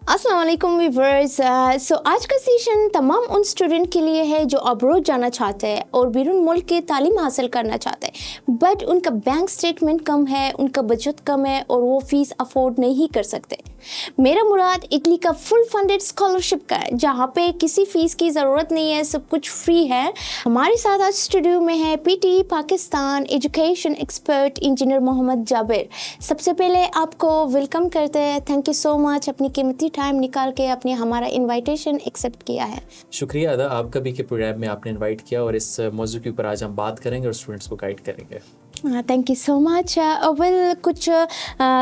अस्सलाम वालेकुम व्यूअर्स। सो आज का सेशन तमाम उन स्टूडेंट के लिए है जो अब्रॉड जाना चाहते हैं और बैरून मुल्क की तालीम हासिल करना चाहते हैं, बट उनका बैंक स्टेटमेंट कम है, उनका बजट कम है और वो फ़ीस अफोर्ड नहीं कर सकते। मेरा मुराद इटली का फुल फंडेड स्कॉलरशिप का है, जहाँ पे किसी फ़ीस की ज़रूरत नहीं है, सब कुछ फ्री है। हमारे साथ आज स्टूडियो में है PT Pakistan education expert engineer Mohammad Jabir. सबसे पहले आपको वेलकम करते हैं। थैंक यू सो मच, अपनी कीमती टाइम निकाल के आपने हमारा इनविटेशन एक्सेप्ट किया है। शुक्रिया अदा, आपका भी के प्रोग्राम में आपने इनवाइट किया और इस मौजू के ऊपर आज हम बात करेंगे और स्टूडेंट्स को गाइड करेंगे। Thank you so much. अव्वल कुछ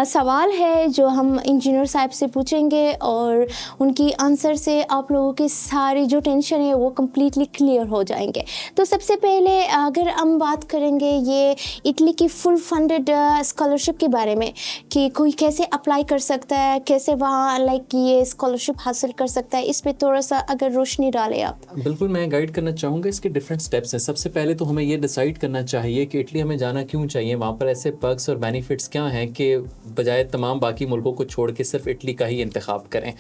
सवाल है जो हम इंजीनियर साहब से पूछेंगे और उनकी आंसर से आप लोगों की सारी जो टेंशन है वो कम्प्लीटली क्लियर हो जाएंगे। तो सबसे पहले अगर हम बात करेंगे ये इटली की फुल फंडेड स्कॉलरशिप के बारे में कि कोई कैसे अप्लाई कर सकता है, कैसे वहाँ ये स्कॉलरशिप हासिल कर सकता है, इस पर थोड़ा सा अगर रोशनी डालें आप। बिल्कुल, मैं गाइड करना चाहूँगा। इसके डिफरेंट स्टेप्स हैं। सबसे पहले तो हमें ये डिसाइड करना चाहिए कि इटली हमें जाना क्यों चाहिए, वहाँ पर ऐसे पर्क्स और बेनिफिट्स क्या हैं कि बजाय तमाम बाकी मुल्कों को छोड़ के सिर्फ इटली का ही इंतखाब करें।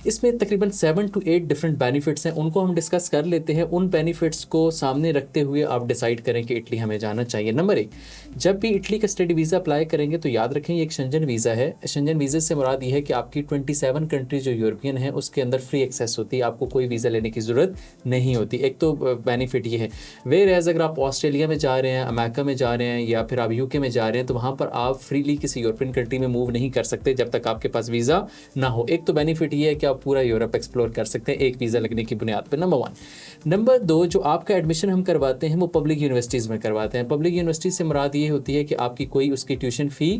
इसमें तकरीबन 7 to 8 डिफरेंट बेनिफिट्स हैं, उनको हम डिस्कस कर लेते हैं। उन बेनिफिट्स को सामने रखते हुए आप डिसाइड करें कि इटली हमें जाना चाहिए। नंबर 1, जब भी इटली का स्टडी वीज़ा अप्लाई करेंगे तो याद रखें ये एक शेंजन वीज़ा है। शेंजन वीज़े से मुराद ये है कि आपकी 27 कंट्रीज जो यूरोपियन है उसके अंदर फ्री एक्सेस होती है, आपको कोई वीज़ा लेने की ज़रूरत नहीं होती। एक तो बेनिफिट ये है। वेयर एज अगर आप ऑस्ट्रेलिया में जा रहे हैं, अमेरिका में जा रहे हैं या फिर आप यूके में जा रहे हैं तो वहाँ पर आप फ्रीली किसी यूरोपियन कंट्री में मूव नहीं कर सकते जब तक आपके पास वीज़ा ना हो। एक तो बेनिफिट ये है कि आप पूरा यूरोप एक्सप्लोर कर सकते हैं एक वीज़ा लगने की बुनियाद पर। नंबर 1। नंबर 2, जो आपका एडमिशन हम करवाते हैं वो पब्लिक यूनिवर्सिटीज़ में करवाते हैं। पब्लिक यूनिवर्सिटी से मुराद ये होती है कि आपकी कोई उसकी ट्यूशन फ़ी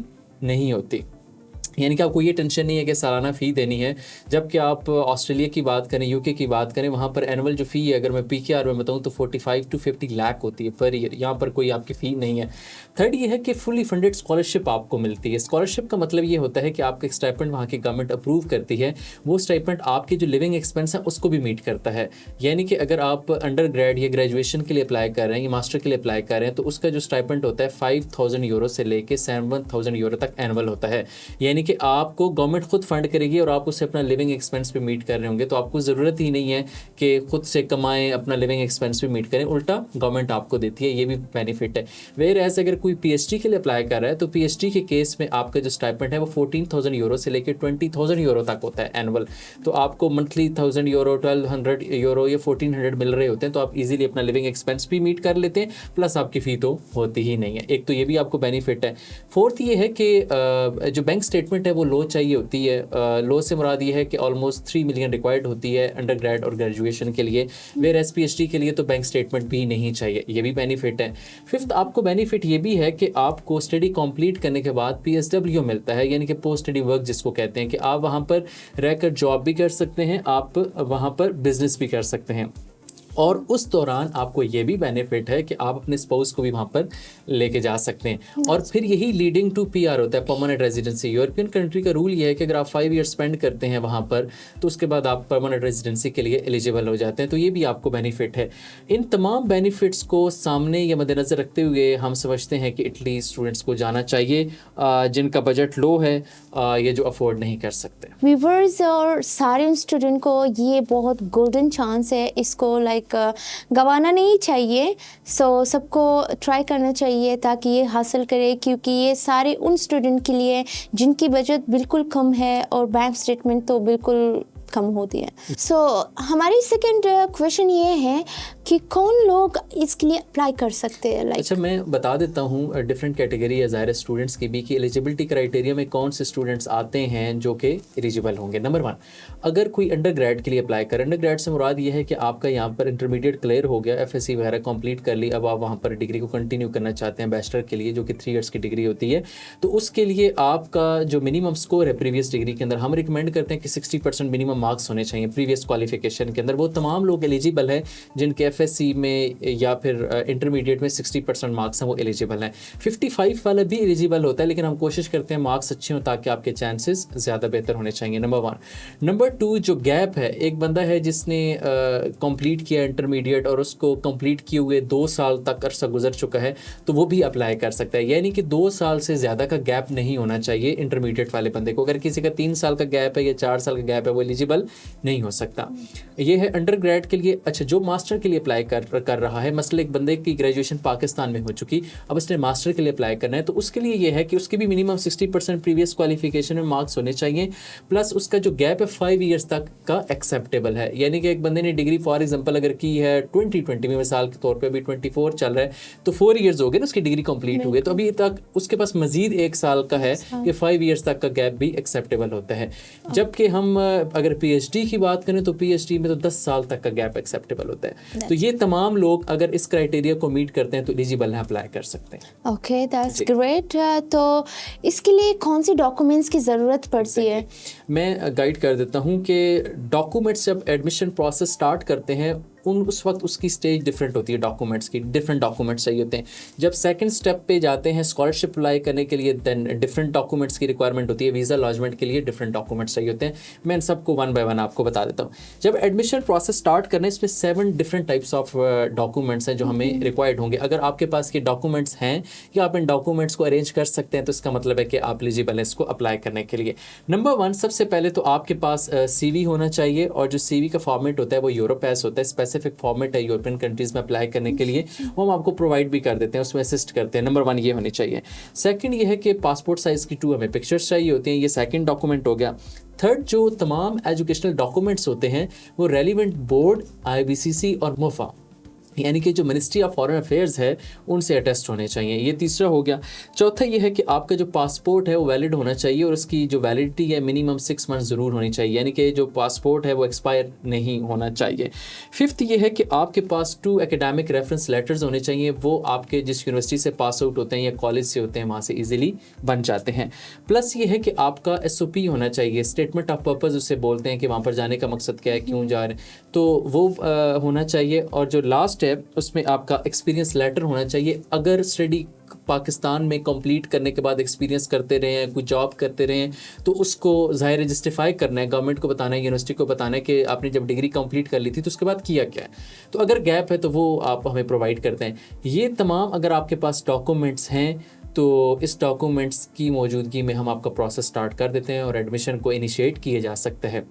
नहीं होती, यानी कि आपको ये टेंशन नहीं है कि सालाना फ़ी देनी है। जबकि आप ऑस्ट्रेलिया की बात करें, यूके की बात करें, वहाँ पर एनुअल जो फ़ी है अगर मैं पीकेआर में बताऊँ तो 45 to 50 लाख होती है पर ईयर। यहाँ पर कोई आपकी फ़ी नहीं है। थर्ड ये है कि फुली फंडेड स्कॉलरशिप आपको मिलती है। स्कॉलरशिप का मतलब ये होता है कि आपका एक स्टाइपेंड वहाँ की गवर्नमेंट अप्रूव करती है, वो स्टाइपेंड आपके जो लिविंग एक्सपेंस है उसको भी मीट करता है। यानी कि अगर आप अंडर ग्रेड या ग्रेजुएशन के लिए अप्लाई कर रहे हैं या मास्टर के लिए अप्लाई कर रहे हैं तो उसका जो स्टाइपेंड होता है 5,000 यूरो से लेके 7,000 यूरो तक एनुअल होता है। यानी कि आपको गवर्नमेंट खुद फंड करेगी और आप उससे अपना लिविंग एक्सपेंस पे मीट कर रहे होंगे, तो आपको ज़रूरत ही नहीं है कि खुद से कमाएं, अपना लिविंग एक्सपेंस पे मीट करें, उल्टा गवर्नमेंट आपको देती है। ये भी बेनिफिट है। वेयर एज अगर कोई पीएचडी के लिए अप्लाई कर रहा है तो पीएचडी के केस में आपका जो स्टाइपेंड है वो 14,000 यूरो से लेकर 20,000 यूरो तक होता है एनुअल। तो आपको मंथली 1,000 यूरो, 1,200 यूरो या 1,400 मिल रहे होते हैं, तो आप इजीली अपना लिविंग एक्सपेंस भी मीट कर लेते हैं, प्लस आपकी फ़ी तो होती ही नहीं है। एक तो ये भी आपको बेनिफिट है। फोर्थ ये है कि जो बैंक स्टेटमेंट है वो लो चाहिए होती है। लो से मुराद ये है कि ऑलमोस्ट 3 मिलियन रिक्वायर्ड होती है अंडर ग्रेड और ग्रेजुएशन के लिए। वेयर एस पीएचडी के लिए तो बैंक स्टेटमेंट भी नहीं चाहिए, ये भी बेनिफिट है। फिफ्थ आपको बेनिफिट ये भी है कि आपको स्टडी कंप्लीट करने के बाद पीएसडब्ल्यू मिलता है, यानी कि पोस्ट स्टडी वर्क जिसको कहते हैं, कि आप वहाँ पर रहकर जॉब भी कर सकते हैं, आप वहाँ पर बिजनेस भी कर सकते हैं। और उस दौरान आपको ये भी बेनिफिट है कि आप अपने स्पाउस को भी वहाँ पर लेके जा सकते हैं। और फिर यही लीडिंग टू पीआर होता है, परमानेंट रेजिडेंसी। यूरोपियन कंट्री का रूल ये है कि अगर आप 5 ईयर स्पेंड करते हैं वहाँ पर तो उसके बाद आप परमानेंट रेजिडेंसी के लिए एलिजिबल हो जाते हैं, तो ये भी आपको बेनिफिट है। इन तमाम बेनिफिट्स को सामने या मद्देनज़र रखते हुए हम समझते हैं कि इटली स्टूडेंट्स को जाना चाहिए जिनका बजट लो है या जो अफोर्ड नहीं कर सकते। व्यूवर्स और सारे स्टूडेंट को ये बहुत गोल्डन चांस है, इसको गंवाना नहीं चाहिए। सो सबको ट्राई करना चाहिए ताकि ये हासिल करे, क्योंकि ये सारे उन स्टूडेंट के लिए जिनकी बजट बिल्कुल कम है और बैंक स्टेटमेंट तो बिल्कुल कम होती है। सो हमारी सेकंड क्वेश्चन ये है कि कौन लोग इसके लिए अप्लाई कर सकते हैं। अच्छा, मैं बता देता हूँ डिफरेंट कैटेगरी है ज़ाहिर स्टूडेंट्स की भी कि एलिजिबिलिटी क्राइटेरिया में कौन से स्टूडेंट्स आते हैं जो कि एलिजिबल होंगे। नंबर 1, अगर कोई अंडर ग्रेड के लिए अप्लाई करे, अंडर ग्रेड से मुराद ये है कि आपका यहाँ पर इंटरमीडिएट क्लियर हो गया, एफएससी वगैरह कंप्लीट कर ली, अब आप वहाँ पर डिग्री को कंटिन्यू करना चाहते हैं बैचलर के लिए जो कि 3 ईयर्स की डिग्री होती है, तो उसके लिए आपका जो मिनिमम स्कोर है प्रीवियस डिग्री के अंदर, हम रिकमेंड करते हैं कि 60% मिनिमम मार्क्स होने चाहिए प्रीवियस क्वालिफिकेशन के अंदर। वो तमाम लोग एलिजिबल है जिनके एफएससी में या फिर इंटरमीडिएट में 60% मार्क्स हैं वो एलिजिबल हैं। 55 वाला भी एलिजिबल होता है, लेकिन हम कोशिश करते हैं मार्क्स अच्छे हों ताकि आपके चांसेस ज़्यादा बेहतर होने चाहिए, नंबर 1। नंबर 2, जो गैप है, एक बंदा है जिसने कंप्लीट किया इंटरमीडिएट और उसको कंप्लीट किए हुए 2 साल तक अरसा गुजर चुका है, तो वो भी अप्लाई कर सकता है। यानी कि 2 साल से ज़्यादा का गैप नहीं होना चाहिए इंटरमीडिएट वाले बंदे को। अगर किसी का 3 साल का गैप है या 4 साल का गैप है, वो एलिजिबल नहीं हो सकता। ये है अंडर ग्रेड के लिए। अच्छा, जो मास्टर के लिए अप्लाई कर रहा है, मसलन एक बंदे की ग्रेजुएशन पाकिस्तान में हो चुकी, अब उसने मास्टर के लिए अप्लाई करना है, तो उसके लिए ये है कि उसके भी मिनिमम 60% प्रीवियस क्वालिफिकेशन में मार्क्स होने चाहिए, प्लस उसका जो गैप है 5 ईयर्स तक का एक्सेप्टेबल है। यानी कि एक बंदे ने डिग्री फॉर एग्जांपल अगर की है 2020 में, मिसाल के तौर पे अभी 24 चल रहा है, तो 4 ईयर्स हो गए ना उसकी डिग्री कंप्लीट हो गई, तो अभी तक उसके पास मजीद 1 साल का है कि 5 ईयर्स तक का गैप भी एक्सेप्टेबल होता है। जबकि हम अगर पीएचडी की बात करें तो पीएचडी में तो 10 साल तक का गैप एक्सेप्टेबल होता है। तो ये तमाम लोग अगर इस क्राइटेरिया को मीट करते हैं तो एलिजिबल है, अप्लाई कर सकते हैं। Okay, that's great. तो इसके लिए कौन सी डॉक्यूमेंट्स की ज़रूरत पड़ती है? मैं गाइड कर देता हूँ कि डॉक्यूमेंट्स जब एडमिशन प्रोसेस स्टार्ट करते हैं उस वक्त उसकी स्टेज डिफरेंट होती है, डॉक्यूमेंट्स की डिफरेंट डॉक्यूमेंट्स चाहिए होते हैं। जब सेकंड स्टेप पे जाते हैं स्कॉलरशिप अप्लाई करने के लिए, देन डिफरेंट डॉक्यूमेंट्स की रिक्वायरमेंट होती है। वीज़ा लॉजमेंट के लिए डिफरेंट डॉक्यूमेंट्स चाहिए होते हैं। मैं इन सबको 1 बाय 1 आपको बता देता हूँ। जब एडमिशन प्रोसेस स्टार्ट करना है, इसमें 7 डिफरेंट टाइप्स ऑफ डॉक्यूमेंट्स हैं जो हमें रिक्वायर्ड होंगे। अगर आपके पास ये डॉक्यूमेंट्स हैं या आप इन डॉक्यूमेंट्स को अरेंज कर सकते हैं, तो इसका मतलब है कि आप एलिजिबल हैं इसको अप्लाई करने के लिए। नंबर 1, सबसे पहले तो आपके पास CV होना चाहिए, और जो CV का फॉर्मेट होता है वो यूरोपैस होता है। स्पेसिफिक फॉर्मेट है यूरोपियन कंट्रीज़ में अप्लाई करने के लिए, वो हम आपको प्रोवाइड भी कर देते हैं, उसमें असिस्ट करते हैं। नंबर 1 ये होनी चाहिए। सेकंड ये है कि पासपोर्ट साइज़ की 2 हमें पिक्चर्स चाहिए होती हैं, ये सेकंड डॉक्यूमेंट हो गया। थर्ड, जो तमाम एजुकेशनल डॉक्यूमेंट्स होते हैं वो रेलिवेंट बोर्ड, IBCC और मुफा यानी कि जो मिनिस्ट्री ऑफ फॉरेन अफेयर्स है उनसे अटेस्ट होने चाहिए। ये तीसरा हो गया। चौथा ये है कि आपका जो पासपोर्ट है वो वैलिड होना चाहिए, और उसकी जो वैलिडिटी है मिनिमम 6 मंथ ज़रूर होनी चाहिए, यानी कि जो पासपोर्ट है वो एक्सपायर नहीं होना चाहिए। फिफ्थ ये है कि आपके पास 2 एकेडमिक रेफरेंस लेटर्स होने चाहिए, वो आपके जिस यूनिवर्सिटी से पास आउट होते हैं या कॉलेज से होते हैं वहाँ से ईजिली बन जाते हैं। प्लस ये है कि आपका SOP होना चाहिए, स्टेटमेंट ऑफ पर्पज़ उसे बोलते हैं कि वहाँ पर जाने का मकसद क्या है, क्यों जा रहे हैं, तो वो होना चाहिए। और जो लास्ट है उसमें आपका एक्सपीरियंस लेटर होना चाहिए। अगर स्टडी पाकिस्तान में कंप्लीट करने के बाद एक्सपीरियंस करते रहे हैं, कोई जॉब करते रहे हैं, तो उसको ज़ाहिर है जस्टिफाई करना है, गवर्नमेंट को बताना है, यूनिवर्सिटी को बताना है कि आपने जब डिग्री कंप्लीट कर ली थी तो उसके बाद किया क्या है। तो अगर गैप है तो वो आप हमें प्रोवाइड करते हैं। ये तमाम अगर आपके पास डॉक्यूमेंट्स हैं तो इस डॉक्यूमेंट्स की मौजूदगी में हम आपका प्रोसेस स्टार्ट कर देते हैं और एडमिशन को इनिशिएट किया जा सकता है।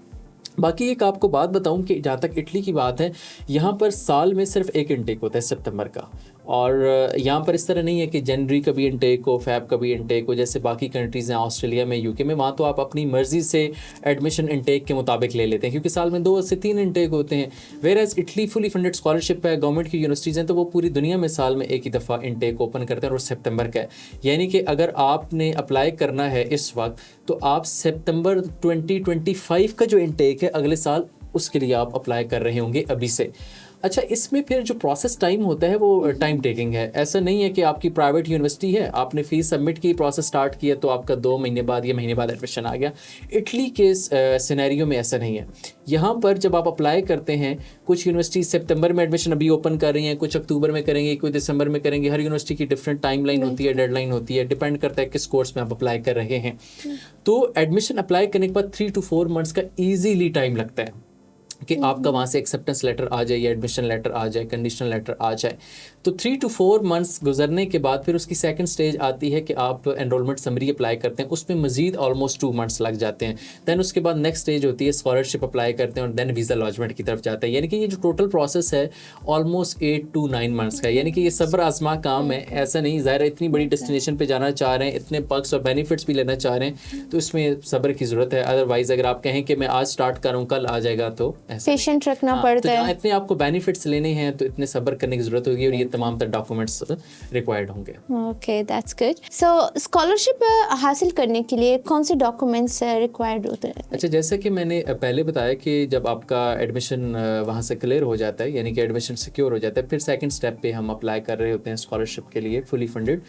बाकी एक आपको बात बताऊं कि जहाँ तक इटली की बात है, यहाँ पर साल में सिर्फ एक इनटेक होता है सितंबर का, और यहाँ पर इस तरह नहीं है कि जनवरी का भी इनटेक हो, फ़ैब का भी इनटेक हो, जैसे बाकी कंट्रीज़ हैं ऑस्ट्रेलिया में, यूके में। वहाँ तो आप अपनी मर्ज़ी से एडमिशन इनटेक के मुताबिक ले लेते हैं, क्योंकि साल में 2 से 3 इनटेक होते हैं। Whereas Italy fully funded scholarship है, गवर्नमेंट की यूनिवर्सिटीज़ हैं, तो वो पूरी दुनिया में साल में एक ही दफ़ा इनटेक ओपन करते हैं, और सितंबर का है। यानी कि अगर आपने अप्लाई करना है इस वक्त, तो आप सितंबर 2025 का जो इनटेक है अगले साल, उसके लिए आप अप्लाई कर रहे होंगे अभी से। अच्छा, इसमें फिर जो प्रोसेस टाइम होता है वो टाइम टेकिंग है। ऐसा नहीं है कि आपकी प्राइवेट यूनिवर्सिटी है, आपने फ़ीस सबमिट की, प्रोसेस स्टार्ट किया, तो आपका 2 महीने बाद या महीने बाद एडमिशन आ गया। इटली के सिनेरियो में ऐसा नहीं है। यहाँ पर जब आप अप्लाई करते हैं, कुछ यूनिवर्सिटी सितंबर में एडमिशन अभी ओपन कर रही हैं, कुछ अक्टूबर में करेंगे, कोई दिसंबर में करेंगे। हर यूनिवर्सिटी की डिफरेंट टाइमलाइन होती है, डेडलाइन होती है, डिपेंड करता है किस कोर्स में आप अप्लाई कर रहे हैं। तो एडमिशन अप्लाई करने के बाद 3 to 4 मंथ्स का ईजीली टाइम लगता है कि आपका वहाँ से एक्सेप्टेंस लेटर आ जाए या एडमिशन लेटर आ जाए, कंडीशनल लेटर आ जाए। तो 3 to 4 मंथ्स गुजरने के बाद फिर उसकी सेकंड स्टेज आती है कि आप एनरोलमेंट समरी अप्लाई करते हैं, उसमें मजीद ऑलमोस्ट 2 मंथ्स लग जाते हैं। दैन उसके बाद नेक्स्ट स्टेज होती है स्कॉलरशिप अप्लाई करते हैं, और दैन वीज़ा लॉजमेंट की तरफ जाता है। यानी कि ये जो टोटल प्रोसेस है ऑलमोस्ट 8 to 9 मंथ्स का। यानी कि ये सब्र आजमा काम है, ऐसा नहीं। ज़ाहिर इतनी बड़ी डेस्टिनेशन पर जाना चाह रहे हैं, इतने पर्क्स और बेनिफिट्स भी लेना चाह रहे हैं, तो इसमें सब्र की ज़रूरत है। अदरवाइज़ अगर आप कहें कि मैं आज स्टार्ट करूँ कल आ जाएगा, तो ऐसा पेशेंट रखना पड़ता है। इतने आपको बेनिफिट्स लेने हैं तो इतने सब्र करने की जरूरत होगी, और ये तमाम तरह डॉक्यूमेंट्स रिक्वायर्ड होंगे। Okay, that's good. So scholarship हासिल करने के लिए कौन से डॉक्यूमेंट्स रिक्वायर्ड होते हैं? अच्छा, जैसे कि मैंने पहले बताया कि जब आपका एडमिशन वहाँ से क्लियर हो जाता है, यानी कि एडमिशन सिक्योर हो जाता है, फिर सेकंड स्टेप पे हम अप्लाई कर रहे होते हैं स्कॉलरशिप के लिए फुली फंडेड,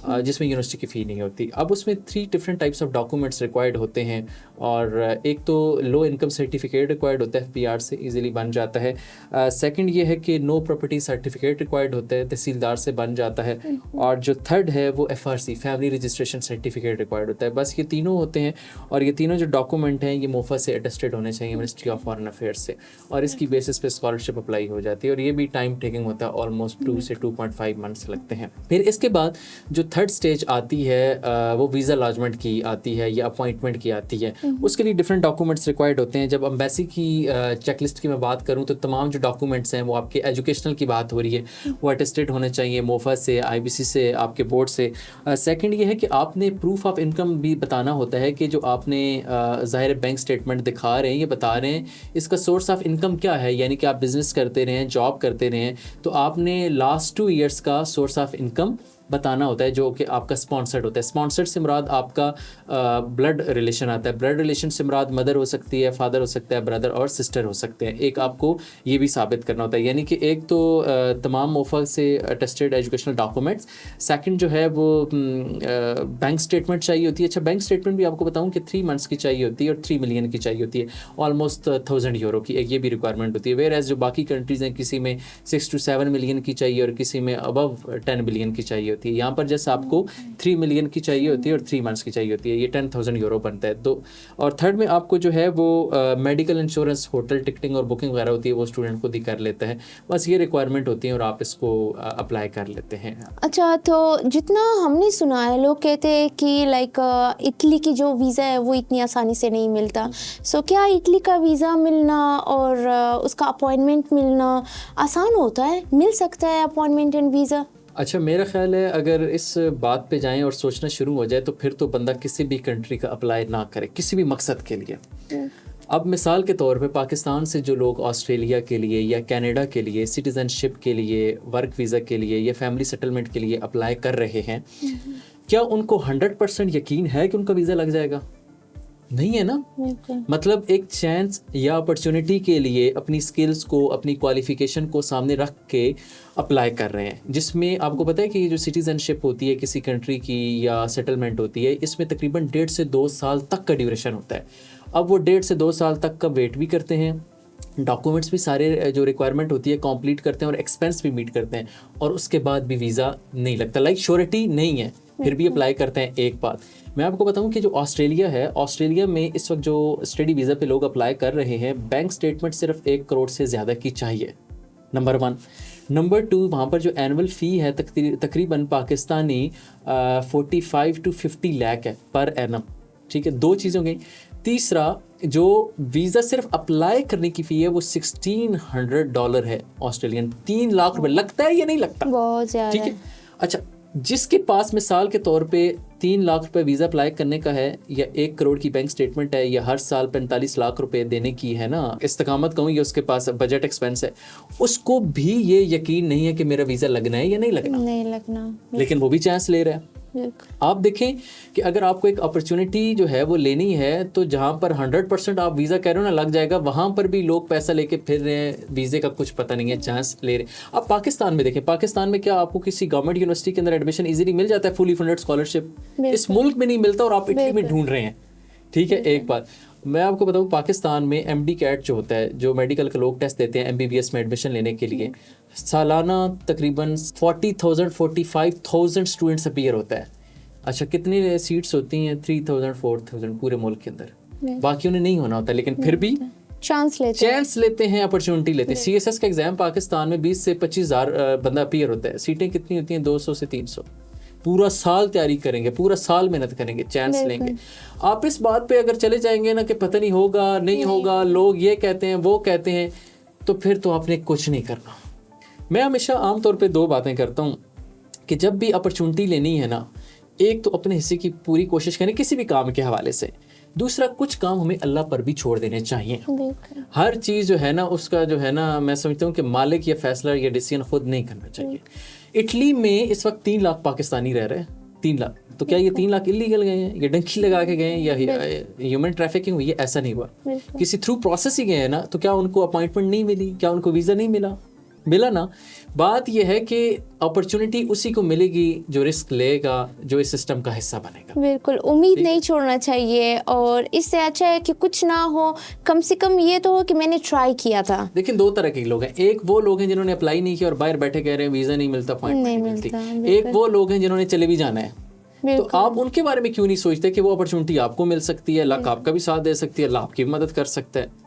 जिसमें यूनिवर्सिटी की फ़ी नहीं होती। अब उसमें 3 different types of documents required होते हैं, और एक तो लो इनकम सर्टिफिकेट रिक्वायर्ड होता है, FPR तहसीलदार से इजीली बन जाता है। सेकंड ये है कि नो प्रॉपर्टी सर्टिफिकेट रिक्वायर्ड होता है, तहसीलदार से बन जाता है। और जो थर्ड है वो FRC family registration certificate required होता है। बस ये तीनों होते हैं, और ये तीनों जो डॉक्यूमेंट हैं ये मोफा से अटेस्टेड होने चाहिए, मिनिस्ट्री ऑफ फॉरेन अफेयर्स से, और इसकी बेसिस पे स्कॉलरशिप अप्लाई हो जाती है। और ये भी टाइम टेकिंग होता है, ऑलमोस्ट 2 से 2.5 मंथ्स लगते हैं। फिर इसके बाद जो थर्ड स्टेज आती है वो वीज़ा लॉजमेंट की आती है या अपॉइंटमेंट की आती है। उसके लिए डिफरेंट डॉक्यूमेंट्स रिक्वायर्ड होते हैं। जब एम्बेसी की चेकलिस्ट की मैं बात करूँ तो तमाम जो डॉक्यूमेंट्स हैं वो आपके एजुकेशनल की बात हो रही है, वो अटेस्टेड होने चाहिए मोफा से, IBC से, आपके बोर्ड से। सेकंड ये है कि आपने प्रूफ ऑफ इनकम भी बताना होता है कि जो आपने ज़ाहिर बैंक स्टेटमेंट दिखा रहे हैं, ये बता रहे हैं इसका सोर्स ऑफ इनकम क्या है, यानी कि आप बिज़नेस करते रहे हैं, जॉब करते रहे हैं, तो आपने लास्ट 2 ईयर्स का सोर्स ऑफ इनकम बताना होता है, जो कि आपका स्पॉन्सर्ड होता है। स्पॉन्सर्ड से मुराद आपका ब्लड रिलेशन आता है। ब्लड रिलेशन से मुराद मदर हो सकती है, फादर हो सकता है, ब्रदर और सिस्टर हो सकते हैं। एक आपको ये भी साबित करना होता है, यानी कि एक तो तमाम मोफा से अटेस्टेड एजुकेशनल डॉक्यूमेंट्स, सेकंड जो है वो बैंक स्टेटमेंट चाहिए होती है। अच्छा, बैंक स्टेटमेंट भी आपको बताऊं कि 3 मंथ्स की चाहिए होती है और 3 मिलियन की चाहिए होती है, ऑलमोस्ट 1000 यूरो की एक ये भी रिक्वायरमेंट होती है। वेयर एज जो बाकी कंट्रीज़ हैं किसी में 6 to 7 मिलियन की चाहिए और किसी में अबव 10 बिलियन की चाहिए होती है। यहाँ पर जैसे आपको 3 मिलियन की चाहिए होती है और 3 मंथ्स की चाहिए होती है, ये 10,000 यूरो बनता है। तो और थर्ड में आपको जो है वो मेडिकल इंश्योरेंस, होटल टिकटिंग और बुकिंग वगैरह होती है, वो स्टूडेंट खुद ही कर लेता है। बस ये रिक्वायरमेंट होती है और आप इसको अप्लाई कर लेते हैं। अच्छा, तो जितना हमने सुना है, लोग कहते हैं कि लाइक इटली की जो वीज़ा है वो इतनी आसानी से नहीं मिलता। सो क्या इटली का वीज़ा मिलना और उसका अपॉइंटमेंट मिलना आसान होता है? मिल सकता है अपॉइंटमेंट एंड वीज़ा? अच्छा, मेरा ख्याल है अगर इस बात पे जाएं और सोचना शुरू हो जाए तो फिर तो बंदा किसी भी कंट्री का अप्लाई ना करे किसी भी मकसद के लिए। अब मिसाल के तौर पे पाकिस्तान से जो लोग ऑस्ट्रेलिया के लिए या कनाडा के लिए सिटीज़नशिप के लिए, वर्क वीज़ा के लिए या फैमिली सेटलमेंट के लिए अप्लाई कर रहे हैं, क्या उनको 100% यकीन है कि उनका वीज़ा लग जाएगा? नहीं है ना। मतलब एक चांस या अपॉर्चुनिटी के लिए अपनी स्किल्स को, अपनी क्वालिफिकेशन को सामने रख के अप्लाई कर रहे हैं, जिसमें आपको पता है कि ये जो सिटीज़नशिप होती है किसी कंट्री की या सेटलमेंट होती है, इसमें तकरीबन 1.5 से 2 साल तक का ड्यूरेशन होता है। अब वो 1.5 से 2 साल तक का वेट भी करते हैं, डॉक्यूमेंट्स भी सारे जो रिक्वायरमेंट होती है कंप्लीट करते हैं और एक्सपेंस भी मीट करते हैं, और उसके बाद भी वीज़ा नहीं लगता। लाइक श्योरिटी नहीं है, फिर भी अप्लाई करते हैं। एक बात मैं आपको बताऊं कि जो ऑस्ट्रेलिया है, ऑस्ट्रेलिया में इस वक्त जो स्टडी वीज़ा पे लोग अप्लाई कर रहे हैं, बैंक स्टेटमेंट सिर्फ 1 करोड़ से ज़्यादा की चाहिए, नंबर 1। नंबर 2, वहाँ पर जो एनुअल फ़ी है तकरीबन पाकिस्तानी 45 to 50 लाख है पर एनम। ठीक है, 2 चीज़ें हो गई। तीसरा, जो वीज़ा सिर्फ अप्लाई करने की फ़ी है वो $1,600 है ऑस्ट्रेलियन। 3 लाख रुपए लगता है या नहीं लगता? बहुत ज़्यादा। ठीक है। अच्छा, जिसके पास मिसाल के तौर पे 3 लाख रुपए वीज़ा अप्लाई करने का है, या 1 करोड़ की बैंक स्टेटमेंट है, या हर साल 45 लाख रुपए देने की है ना इस्तकामत कहूँ, या उसके पास बजट एक्सपेंस है, उसको भी ये यकीन नहीं है कि मेरा वीज़ा लगना है या नहीं लगना, लेकिन वो भी चांस ले रहा है। आप देखें कि अगर आपको एक अपॉर्चुनिटी जो है वो लेनी है, तो जहाँ पर 100% आप वीज़ा कह रहे हो ना लग जाएगा, वहाँ पर भी लोग पैसा लेके फिर रहे हैं, वीज़े का कुछ पता नहीं है, चांस ले रहे हैं। आप पाकिस्तान में देखें, पाकिस्तान में क्या आपको किसी गवर्नमेंट यूनिवर्सिटी के अंदर एडमिशन इजीली मिल जाता है, फुली फंडेड स्कॉलरशिप? इस मुल्क में नहीं मिलता और आप इटली में ढूंढ रहे हैं। ठीक है, एक बात मैं आपको बताऊं, पाकिस्तान में MD कैट जो होता है, जो मेडिकल के लोग टेस्ट देते हैं MBBS में एडमिशन लेने के लिए, सालाना तकरीबन 40,000 45,000 स्टूडेंट्स अपीयर होता है। अच्छा, कितनी सीट्स होती हैं? 3,000 4,000 पूरे मुल्क के अंदर। बाकियों ने नहीं होना होता, लेकिन फिर भी चांस लेते हैं, अपॉर्चुनिटी लेते हैं। CSS का एग्जाम पाकिस्तान में 20 से 25 हज़ार बंदा अपीयर होता है। सीटें कितनी होती हैं? 200 से 300। पूरा साल तैयारी करेंगे, पूरा साल मेहनत करेंगे, चांस लेंगे। आप इस बात पे अगर चले जाएंगे ना कि पता नहीं होगा नहीं होगा, लोग ये कहते हैं वो कहते हैं, तो फिर तो आपने कुछ नहीं करना। मैं हमेशा आमतौर पे 2 बातें करता हूँ कि जब भी अपॉर्चुनिटी लेनी है ना, एक तो अपने हिस्से की पूरी कोशिश करें किसी भी काम के हवाले से। दूसरा, कुछ काम हमें अल्लाह पर भी छोड़ देने चाहिए। हर चीज़ जो है ना उसका जो है ना, मैं समझता हूँ कि मालिक या फैसला या डिसीजन खुद नहीं करना चाहिए। इटली में इस वक्त 3 लाख पाकिस्तानी रह रहे हैं, 3 लाख। तो क्या ये 3 लाख इलीगल गए हैं, या डंकी लगा के गए हैं, या ह्यूमन ट्रैफिकिंग हुई है? ऐसा नहीं हुआ। किसी थ्रू प्रोसेस ही गए हैं ना, तो क्या उनको अपॉइंटमेंट नहीं मिली? क्या उनको वीज़ा नहीं मिला? मिला ना। बात यह है कि अपॉर्चुनिटी उसी को मिलेगी जो रिस्क लेगा, जो इस सिस्टम का हिस्सा बनेगा। बिल्कुल, उम्मीद नहीं छोड़ना चाहिए, और इससे अच्छा है कि कुछ ना हो, कम से कम ये तो हो कि मैंने ट्राई किया था। लेकिन दो तरह के लोग हैं, एक वो लोग हैं जिन्होंने अप्लाई नहीं किया और बाहर बैठे कह रहे हैं वीज़ा नहीं मिलता, अपॉइंटमेंट नहीं मिलती। एक वो लोग हैं जिन्होंने चले भी जाना है, तो आप उनके बारे में क्यों नहीं सोचते कि वो अपॉर्चुनिटी आपको मिल सकती है, अल्लाह आपका भी साथ दे सकती है, अल्लाह आपकी भी मदद कर सकता है।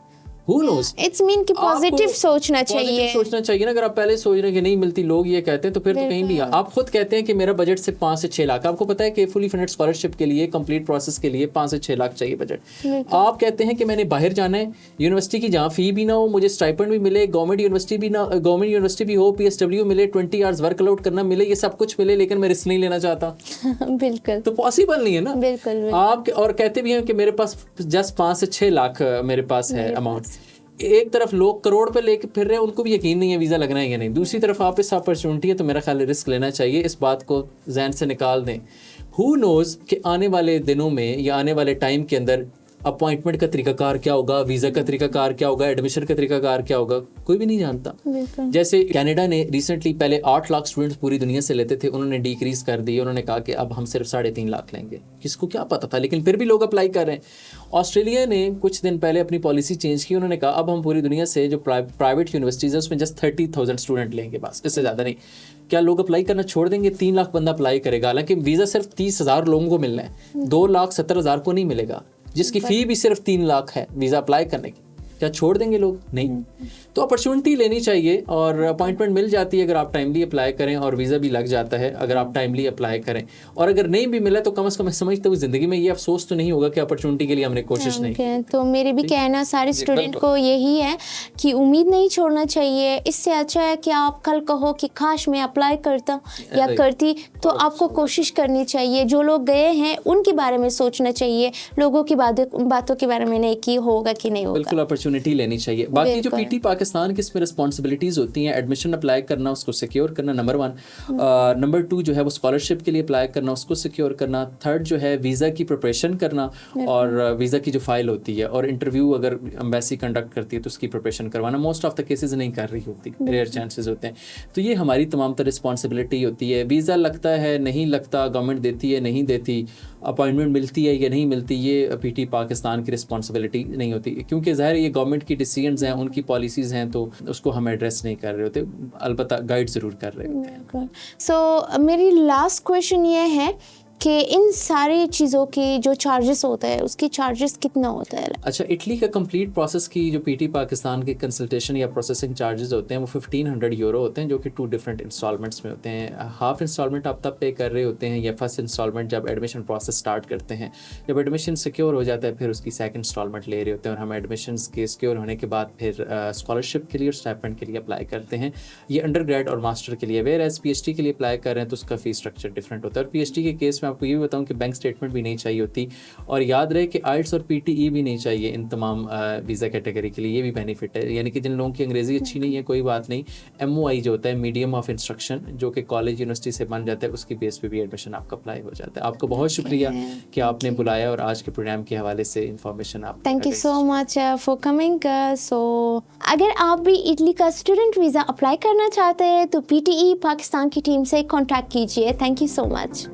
Who knows? It's mean कि पॉजिटिव सोचना चाहिए। सोचना चाहिए ना। अगर आप पहले सोच रहे हैं कि नहीं मिलती, लोग ये कहते हैं, तो फिर तो कहीं भी आप खुद कहते हैं कि मेरा बजट सिर्फ 5 से 6 लाख। आपको पता है कि फुली फंडेड स्कॉलरशिप के लिए कंप्लीट प्रोसेस के लिए 5 से 6 लाख चाहिए बजट। आप कहते हैं कि मैंने बाहर जाना है, यूनिवर्सिटी की जहाँ फी भी ना हो, मुझे स्टाइपेंड भी मिले, गवर्नमेंट यूनिवर्सिटी भी हो, PSW मिले, 20 आवर्स वर्क आउट करना मिले, ये सब कुछ मिले, लेकिन मैं रिस्क नहीं लेना चाहता। बिल्कुल, तो पॉसिबल नहीं है ना। बिल्कुल। आप और कहते भी हैं कि मेरे पास जस्ट 5 से 6 लाख मेरे पास है अमाउंट। एक तरफ लोग करोड़ पे लेके फिर रहे हैं, उनको भी यकीन नहीं है वीज़ा लगना है या नहीं। दूसरी तरफ आप इस अपॉर्चुनिटी है, तो मेरा ख्याल है रिस्क लेना चाहिए। इस बात को जहन से निकाल दें। हु नोज़ कि आने वाले दिनों में या आने वाले टाइम के अंदर अपॉइंटमेंट का तरीकाकार क्या होगा, वीज़ा का तरीकाकार क्या होगा, एडमिशन का तरीकाकार क्या होगा, कोई भी नहीं जानता। जैसे कनाडा ने रिसेंटली पहले 8 लाख स्टूडेंट्स पूरी दुनिया से लेते थे, उन्होंने डिक्रीज कर दी, उन्होंने कहा कि अब हम सिर्फ 3.5 लाख लेंगे। किसको क्या पता था, लेकिन फिर भी लोग अप्लाई कर रहे हैं। ऑस्ट्रेलिया ने कुछ दिन पहले अपनी पॉलिसी चेंज की, उन्होंने कहा अब हम पूरी दुनिया से जो प्राइवेट यूनिवर्सिटीज़ है उसमें जस्ट 30,000 स्टूडेंट लेंगे, बस, इससे ज़्यादा नहीं। क्या लोग अप्लाई करना छोड़ देंगे? 3 लाख बंदा अप्लाई करेगा, हालांकि वीज़ा सिर्फ 30,000 लोगों को मिलना है, 2,70,000 को नहीं मिलेगा, जिसकी फ़ी भी सिर्फ 3 लाख है वीज़ा अप्लाई करने की। क्या छोड़ देंगे लोग? नहीं। तो अपॉर्चुनिटी लेनी चाहिए, और अपॉइंटमेंट मिल जाती है अगर आप टाइमली अप्लाई करें, और वीज़ा भी लग जाता है अगर आप टाइमली अप्लाई करें। और अगर नहीं भी मिला तो कम से कम मैं समझता हूँ ज़िंदगी में ये अफसोस तो नहीं होगा कि अपॉर्चुनिटी के लिए हमने कोशिश नहीं की। तो मेरे भी कहना सारे स्टूडेंट को यही है कि उम्मीद नहीं छोड़ना चाहिए। इससे अच्छा है कि आप कल कहो कि काश मैं अप्लाई करता या करती, तो आपको कोशिश करनी चाहिए। जो लोग गए हैं उनके बारे में सोचना चाहिए, लोगों की बातों के बारे में नहीं कि होगा कि नहीं होगा। बिल्कुल अपॉर्चुनिटी लेनी चाहिए। बाकी जो पीटी पाकिस्तान की इसमें रिस्पॉन्सिबिलिटीज़ होती हैं, एडमिशन अप्लाई करना, उसको सिक्योर करना, नंबर 1। नंबर 2 जो है वो स्कॉलरशिप के लिए अप्लाई करना, उसको सिक्योर करना। 3rd जो है वीज़ा की प्रिपरेशन करना, और वीज़ा की जो फाइल होती है, और इंटरव्यू अगर एम्बेसी कंडक्ट करती है तो उसकी प्रिपरेशन करवाना। मोस्ट ऑफ द केसेस नहीं कर रही होती, रेयर चांसेस होते हैं। तो ये हमारी तमाम तर रिस्पॉन्सिबिलिटी होती है। वीज़ा लगता है, नहीं लगता, गवर्नमेंट देती है, नहीं देती, अपॉइंटमेंट मिलती है या नहीं मिलती, ये पीटी पाकिस्तान की रिस्पॉन्सिबिलिटी नहीं होती, क्योंकि ज़ाहिर ये गवर्नमेंट की डिसीजंस हैं, उनकी पॉलिसीज़ हैं, तो उसको हम एड्रेस नहीं कर रहे होते, अलबत्ता गाइड ज़रूर कर रहे होते हैं। सो मेरी लास्ट क्वेश्चन ये है कि इन सारी चीज़ों की जो चार्जेस होता है उसकी चार्जेस कितना होता है? अच्छा, इटली का कंप्लीट प्रोसेस की जो पीटी पाकिस्तान के कंसल्टेशन या प्रोसेसिंग चार्जेस होते हैं वो 1500 यूरो होते हैं, जो कि 2 डिफरेंट इंस्टॉलमेंट्स में होते हैं। हाफ इंस्टॉलमेंट आप तब पे कर रहे होते हैं, या फर्स्ट इंस्टॉलमेंट जब एडमिशन प्रोसेस स्टार्ट करते हैं। जब एडमिशन सिक्योर हो जाता है फिर उसकी सेकंड इंस्टॉलमेंट ले रहे होते हैं, और हम एडमिशन के सिक्योर होने के बाद फिर स्कॉलरशिप के लिए और स्टाइपेंड के लिए अप्लाई करते हैं। ये अंडर ग्रेड और मास्टर के लिए। वेयर एज PhD के लिए अप्लाई कर रहे हैं तो उसका फ़ी स्ट्रक्चर डिफरेंट होता है। और PhD के केस में आपको ये भी बताऊँ कि बैंक स्टेटमेंट भी नहीं चाहिए होती, और याद रहे कि IELTS और PTE भी नहीं चाहिए इन तमाम वीज़ा कैटेगरी के लिए। ये भी बेनिफिट है, यानी कि जिन लोगों की अंग्रेज़ी अच्छी नहीं है कोई बात नहीं, MOI जो होता है मीडियम ऑफ इंस्ट्रक्शन, जो कि कॉलेज यूनिवर्सिटी से बन जाता है, उसकी बेस पे भी एडमिशन आपका अप्लाई हो जाता है। आपको बहुत शुक्रिया कि आपने बुलाया और आज के प्रोग्राम के हवाले से इंफॉर्मेशन आप। Thank you so much for coming. So अगर आप भी इटली का स्टूडेंट वीज़ा अप्लाई करना चाहते हैं तो PTE पाकिस्तान की टीम से कॉन्टैक्ट कीजिए। Thank you so much.